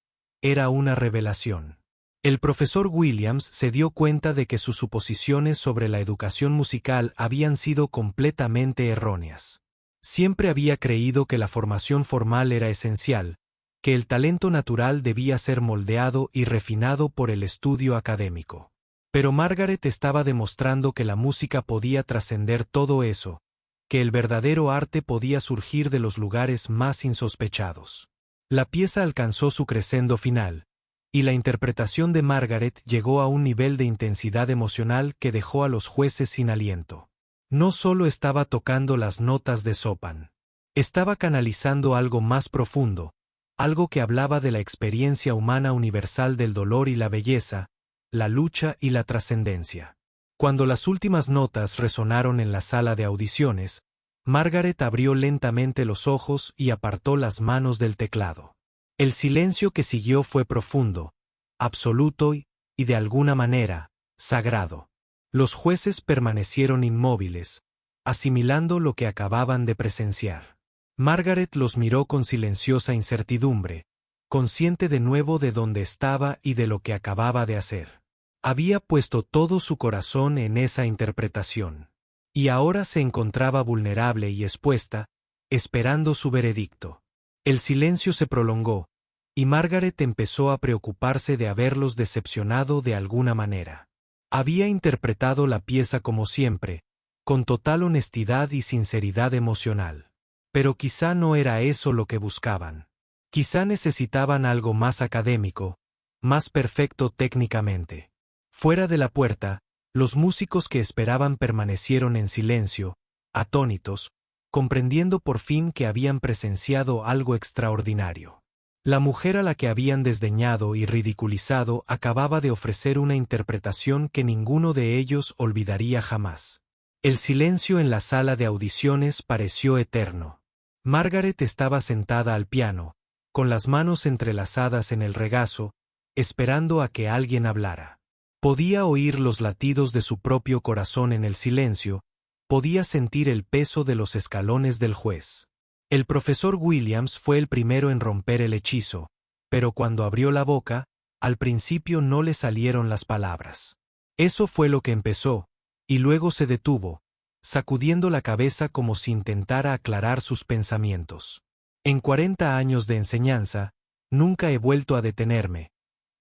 era una revelación. El profesor Williams se dio cuenta de que sus suposiciones sobre la educación musical habían sido completamente erróneas. Siempre había creído que la formación formal era esencial, que el talento natural debía ser moldeado y refinado por el estudio académico. Pero Margaret estaba demostrando que la música podía trascender todo eso, que el verdadero arte podía surgir de los lugares más insospechados. La pieza alcanzó su crescendo final, y la interpretación de Margaret llegó a un nivel de intensidad emocional que dejó a los jueces sin aliento. No solo estaba tocando las notas de Chopin, estaba canalizando algo más profundo, algo que hablaba de la experiencia humana universal del dolor y la belleza, la lucha y la trascendencia. Cuando las últimas notas resonaron en la sala de audiciones, Margaret abrió lentamente los ojos y apartó las manos del teclado. El silencio que siguió fue profundo, absoluto y de alguna manera, sagrado. Los jueces permanecieron inmóviles, asimilando lo que acababan de presenciar. Margaret los miró con silenciosa incertidumbre, consciente de nuevo de dónde estaba y de lo que acababa de hacer. Había puesto todo su corazón en esa interpretación. Y ahora se encontraba vulnerable y expuesta, esperando su veredicto. El silencio se prolongó, y Margaret empezó a preocuparse de haberlos decepcionado de alguna manera. Había interpretado la pieza como siempre, con total honestidad y sinceridad emocional. Pero quizá no era eso lo que buscaban. Quizá necesitaban algo más académico, más perfecto técnicamente. Fuera de la puerta, los músicos que esperaban permanecieron en silencio, atónitos, comprendiendo por fin que habían presenciado algo extraordinario. La mujer a la que habían desdeñado y ridiculizado acababa de ofrecer una interpretación que ninguno de ellos olvidaría jamás. El silencio en la sala de audiciones pareció eterno. Margaret estaba sentada al piano, con las manos entrelazadas en el regazo, esperando a que alguien hablara. Podía oír los latidos de su propio corazón en el silencio, podía sentir el peso de los escalones del juez. El profesor Williams fue el primero en romper el hechizo, pero cuando abrió la boca, al principio no le salieron las palabras. Eso fue lo que empezó, y luego se detuvo, sacudiendo la cabeza como si intentara aclarar sus pensamientos. En 40 años de enseñanza, nunca he vuelto a detenerme,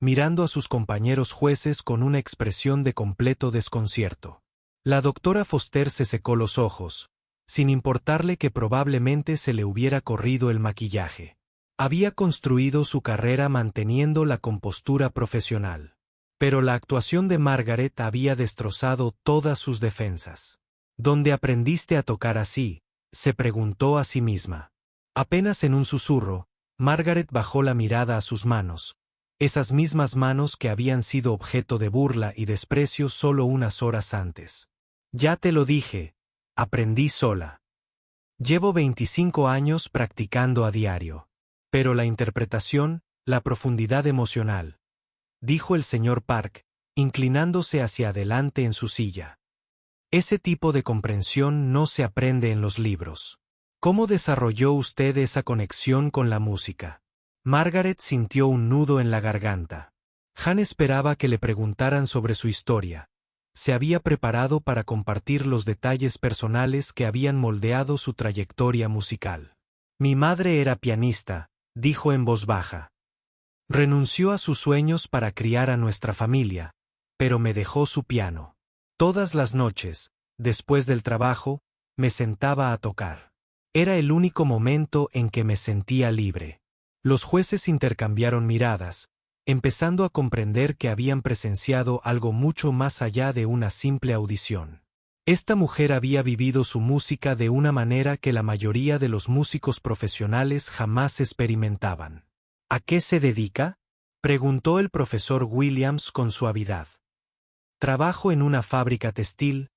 mirando a sus compañeros jueces con una expresión de completo desconcierto. La doctora Foster se secó los ojos, sin importarle que probablemente se le hubiera corrido el maquillaje. Había construido su carrera manteniendo la compostura profesional. Pero la actuación de Margaret había destrozado todas sus defensas. ¿Dónde aprendiste a tocar así?, se preguntó a sí misma. Apenas en un susurro, Margaret bajó la mirada a sus manos, esas mismas manos que habían sido objeto de burla y desprecio solo unas horas antes. Ya te lo dije, aprendí sola. Llevo 25 años practicando a diario. Pero la interpretación, la profundidad emocional, dijo el señor Park, inclinándose hacia adelante en su silla. Ese tipo de comprensión no se aprende en los libros. ¿Cómo desarrolló usted esa conexión con la música? Margaret sintió un nudo en la garganta. Han esperaba que le preguntaran sobre su historia. Se había preparado para compartir los detalles personales que habían moldeado su trayectoria musical. Mi madre era pianista, dijo en voz baja. Renunció a sus sueños para criar a nuestra familia, pero me dejó su piano. Todas las noches, después del trabajo, me sentaba a tocar. Era el único momento en que me sentía libre. Los jueces intercambiaron miradas, empezando a comprender que habían presenciado algo mucho más allá de una simple audición. Esta mujer había vivido su música de una manera que la mayoría de los músicos profesionales jamás experimentaban. ¿A qué se dedica?, preguntó el profesor Williams con suavidad. Trabajo en una fábrica textil,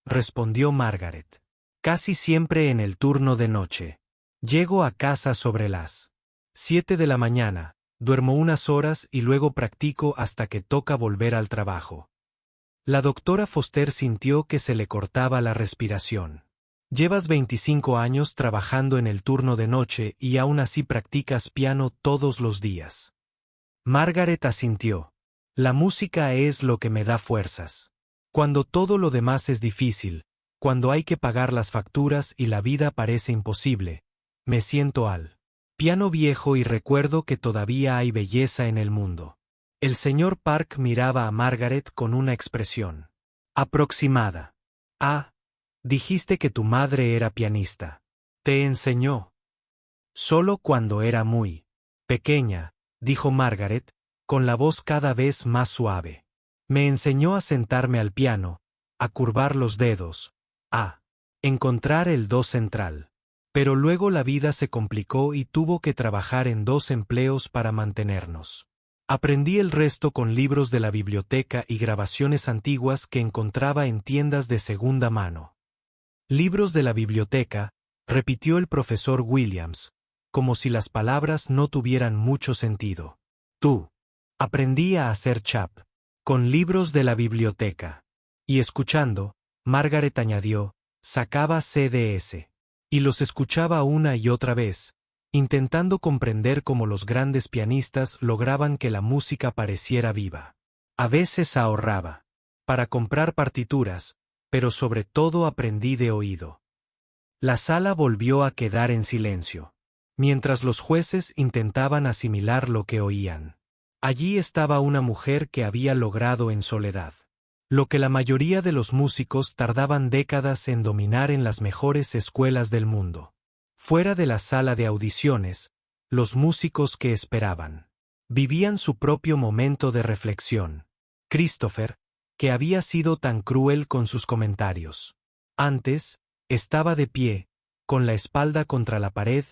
respondió Margaret. Casi siempre en el turno de noche. Llego a casa sobre las 7 de la mañana, duermo unas horas y luego practico hasta que toca volver al trabajo. La doctora Foster sintió que se le cortaba la respiración. Llevas 25 años trabajando en el turno de noche y aún así practicas piano todos los días. Margaret asintió. La música es lo que me da fuerzas. Cuando todo lo demás es difícil, cuando hay que pagar las facturas y la vida parece imposible, me siento al piano viejo y recuerdo que todavía hay belleza en el mundo. El señor Park miraba a Margaret con una expresión aproximada. Ah, dijiste que tu madre era pianista. ¿Te enseñó? Solo cuando era muy pequeña, dijo Margaret, con la voz cada vez más suave. Me enseñó a sentarme al piano, a curvar los dedos, a encontrar el do central. Pero luego la vida se complicó y tuvo que trabajar en 2 empleos para mantenernos. Aprendí el resto con libros de la biblioteca y grabaciones antiguas que encontraba en tiendas de segunda mano. Libros de la biblioteca, repitió el profesor Williams, como si las palabras no tuvieran mucho sentido. Tú. Aprendí a hacer chap. Con libros de la biblioteca. Y escuchando, Margaret añadió, sacaba CDs. Y los escuchaba una y otra vez, intentando comprender cómo los grandes pianistas lograban que la música pareciera viva. A veces ahorraba para comprar partituras, pero sobre todo aprendí de oído. La sala volvió a quedar en silencio, mientras los jueces intentaban asimilar lo que oían. Allí estaba una mujer que había logrado en soledad lo que la mayoría de los músicos tardaban décadas en dominar en las mejores escuelas del mundo. Fuera de la sala de audiciones, los músicos que esperaban vivían su propio momento de reflexión. Christopher, que había sido tan cruel con sus comentarios antes, estaba de pie, con la espalda contra la pared,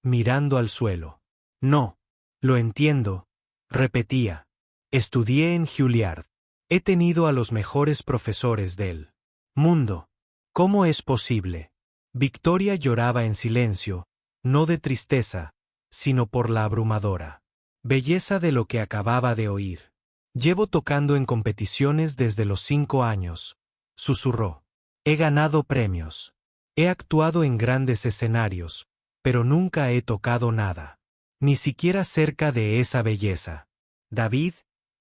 mirando al suelo. No, lo entiendo, repetía. Estudié en Juilliard. He tenido a los mejores profesores del mundo. ¿Cómo es posible? Victoria lloraba en silencio, no de tristeza, sino por la abrumadora belleza de lo que acababa de oír. Llevo tocando en competiciones desde los 5 años, susurró. He ganado premios. He actuado en grandes escenarios, pero nunca he tocado nada. Ni siquiera cerca de esa belleza. David,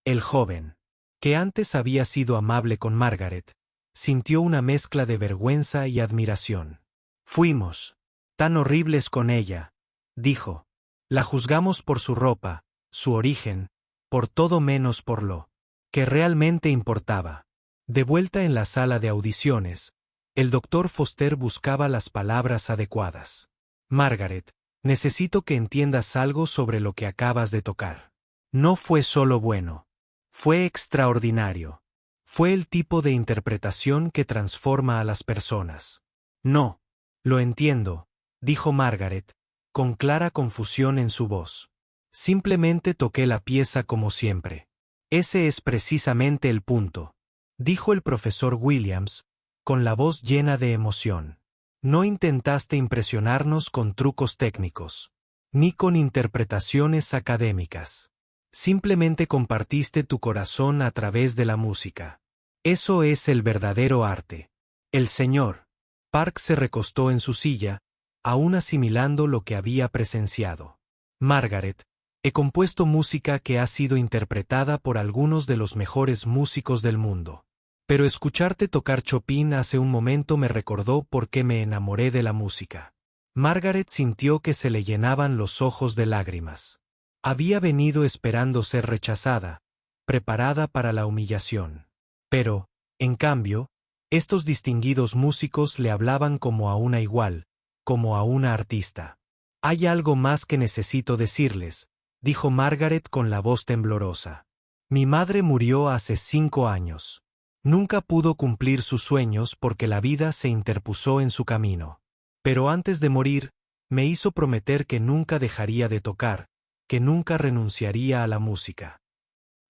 el joven, que antes había sido amable con Margaret, sintió una mezcla de vergüenza y admiración. Fuimos tan horribles con ella, dijo. La juzgamos por su ropa, su origen, por todo menos por lo que realmente importaba. De vuelta en la sala de audiciones, el doctor Foster buscaba las palabras adecuadas. Margaret, necesito que entiendas algo sobre lo que acabas de tocar. No fue solo bueno. Fue extraordinario. Fue el tipo de interpretación que transforma a las personas. No, lo entiendo, dijo Margaret, con clara confusión en su voz. Simplemente toqué la pieza como siempre. Ese es precisamente el punto, dijo el profesor Williams, con la voz llena de emoción. No intentaste impresionarnos con trucos técnicos, ni con interpretaciones académicas. Simplemente compartiste tu corazón a través de la música. Eso es el verdadero arte. El señor Park se recostó en su silla, aún asimilando lo que había presenciado. Margaret, he compuesto música que ha sido interpretada por algunos de los mejores músicos del mundo. Pero escucharte tocar Chopin hace un momento me recordó por qué me enamoré de la música. Margaret sintió que se le llenaban los ojos de lágrimas. Había venido esperando ser rechazada, preparada para la humillación. Pero, en cambio, estos distinguidos músicos le hablaban como a una igual, como a una artista. Hay algo más que necesito decirles, dijo Margaret con la voz temblorosa. Mi madre murió hace 5 años. Nunca pudo cumplir sus sueños porque la vida se interpuso en su camino. Pero antes de morir, me hizo prometer que nunca dejaría de tocar, que nunca renunciaría a la música.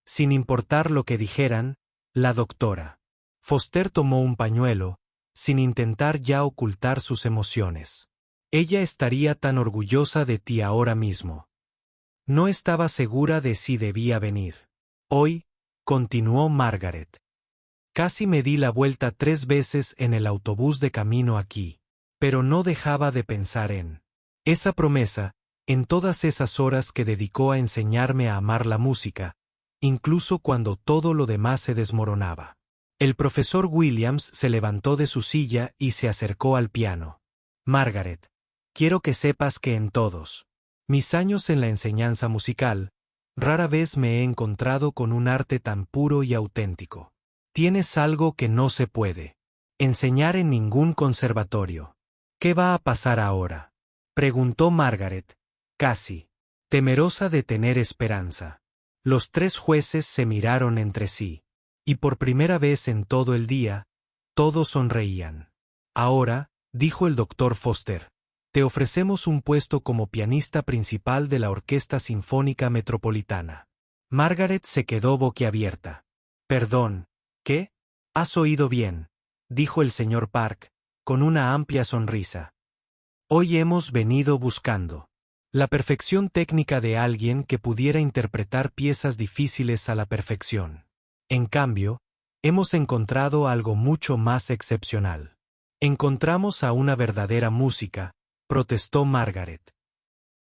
Sin importar lo que dijeran, la doctora Foster tomó un pañuelo, sin intentar ya ocultar sus emociones. Ella estaría tan orgullosa de ti ahora mismo. No estaba segura de si debía venir. Hoy, continuó Margaret. Casi me di la vuelta 3 veces en el autobús de camino aquí, pero no dejaba de pensar en esa promesa, en todas esas horas que dedicó a enseñarme a amar la música, incluso cuando todo lo demás se desmoronaba. El profesor Williams se levantó de su silla y se acercó al piano. Margaret, quiero que sepas que en todos mis años en la enseñanza musical, rara vez me he encontrado con un arte tan puro y auténtico. Tienes algo que no se puede enseñar en ningún conservatorio. ¿Qué va a pasar ahora?, preguntó Margaret, casi temerosa de tener esperanza. Los 3 jueces se miraron entre sí, y por primera vez en todo el día, todos sonreían. Ahora, dijo el doctor Foster, te ofrecemos un puesto como pianista principal de la Orquesta Sinfónica Metropolitana. Margaret se quedó boquiabierta. Perdón, ¿qué? Has oído bien, dijo el señor Park, con una amplia sonrisa. Hoy hemos venido buscando La perfección técnica de alguien que pudiera interpretar piezas difíciles a la perfección. En cambio, hemos encontrado algo mucho más excepcional. Encontramos a una verdadera música, protestó Margaret.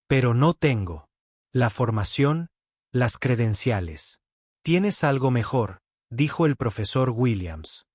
Pero no tengo la formación, las credenciales. Tienes algo mejor, dijo el profesor Williams.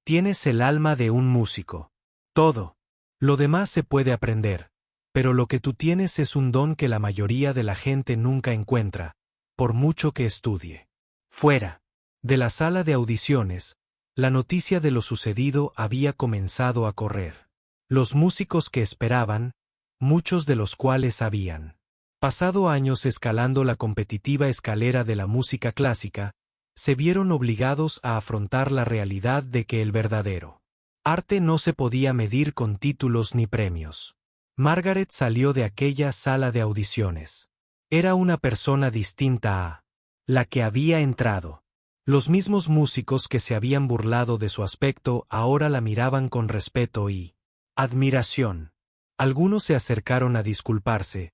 Tienes el alma de un músico. Todo. Lo demás se puede aprender, pero lo que tú tienes es un don que la mayoría de la gente nunca encuentra, por mucho que estudie. Fuera de la sala de audiciones, la noticia de lo sucedido había comenzado a correr. Los músicos que esperaban, muchos de los cuales habían pasado años escalando la competitiva escalera de la música clásica, se vieron obligados a afrontar la realidad de que el verdadero arte no se podía medir con títulos ni premios. Margaret salió de aquella sala de audiciones. Era una persona distinta a la que había entrado. Los mismos músicos que se habían burlado de su aspecto ahora la miraban con respeto y admiración. Algunos se acercaron a disculparse,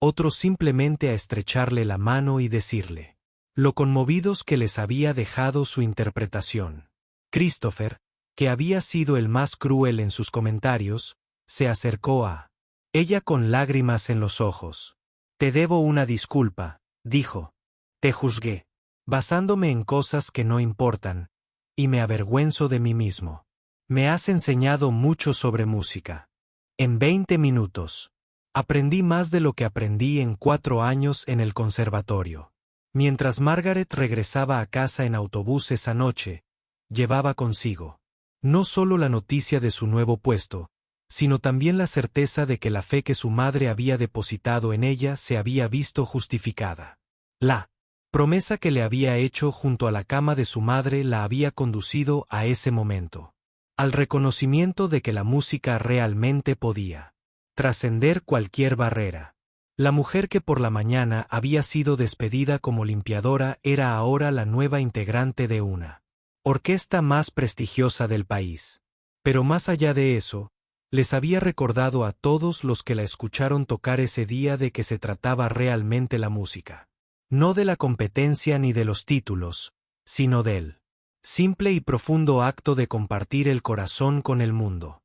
otros simplemente a estrecharle la mano y decirle lo conmovidos que les había dejado su interpretación. Christopher, que había sido el más cruel en sus comentarios, se acercó a ella con lágrimas en los ojos. Te debo una disculpa, dijo. Te juzgué, basándome en cosas que no importan, y me avergüenzo de mí mismo. Me has enseñado mucho sobre música. En 20 minutos. Aprendí más de lo que aprendí en 4 años en el conservatorio. Mientras Margaret regresaba a casa en autobús esa noche, llevaba consigo no solo la noticia de su nuevo puesto, sino también la certeza de que la fe que su madre había depositado en ella se había visto justificada. La promesa que le había hecho junto a la cama de su madre la había conducido a ese momento, al reconocimiento de que la música realmente podía trascender cualquier barrera. La mujer que por la mañana había sido despedida como limpiadora era ahora la nueva integrante de una orquesta más prestigiosa del país. Pero más allá de eso, les había recordado a todos los que la escucharon tocar ese día de que se trataba realmente la música. No de la competencia ni de los títulos, sino del simple y profundo acto de compartir el corazón con el mundo.